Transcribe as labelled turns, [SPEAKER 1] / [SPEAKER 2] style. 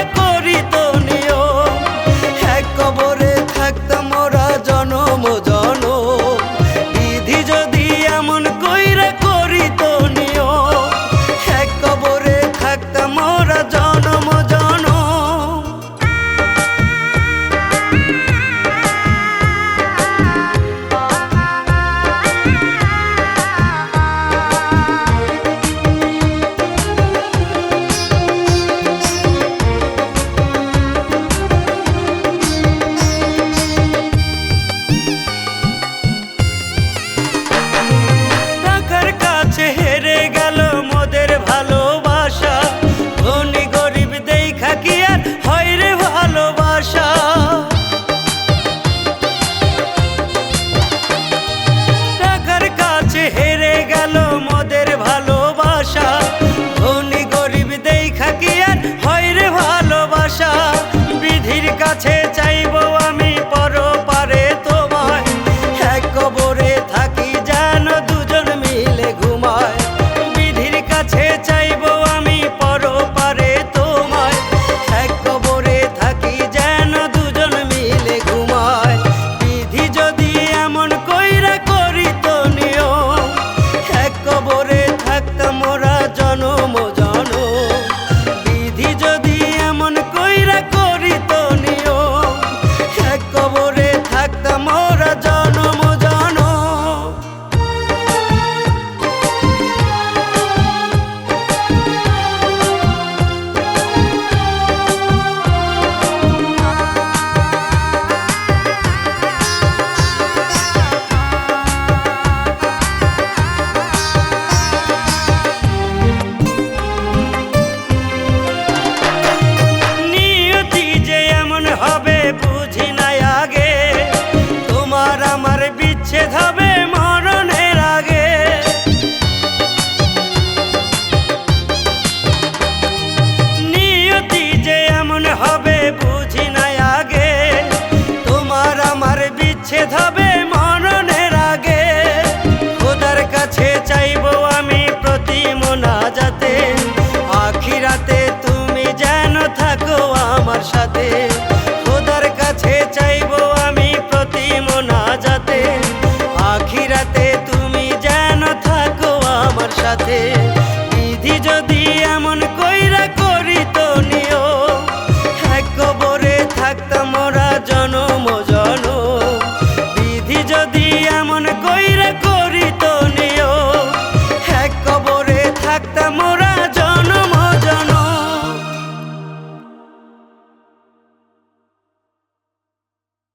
[SPEAKER 1] কইরা করিত নিয়ম, এক কবরে থাকতাম মোরা জনম জনম। বিধি যদি এমন কইরা করিত নিয়ম, এক কবরে থাকতাম মোরা জনম জনম। হেরে গেল মোদের ভালোবাসা, ধনী গরিব দেখা কি আর হয় রে ভালোবাসা। টাকার কাছে হেরে গেল মোদের ভালোবাসা, ধনী গরিব দেখা কি আর হয় রে ভালোবাসা। বিধির কাছে চাইবো আমি পরপারে তোমায়, এক কবরে থাকি যেন দুজন মিলে ঘুমায়। বিধির কাছে চাইবো আমি পরপারে তোমায়, এক কবরে থাকি যেন দুজন মিলে ঘুমায়। বিধি যদি এমন কইরা করিত নিয়ম, এক কবরে থাকতাম মোরা জনম জনম। বিধি যদি এমন কইরা করিত নিয়ম, এক কবরে থাকতাম মোরা জনম জনম। হবে বুঝি নাই আগে, তোমার আমার বিচ্ছেদ হবে মরণের আগে। নিয়তি যে এমন হবে বুঝি নাই আগে, তোমার আমার বিচ্ছেদ হবে মরণের আগে। খোদার কাছে চাইবো আমি প্রতি মোনাজাতে, আখিরাতে তুমি যেন থাকো আমার সাথে।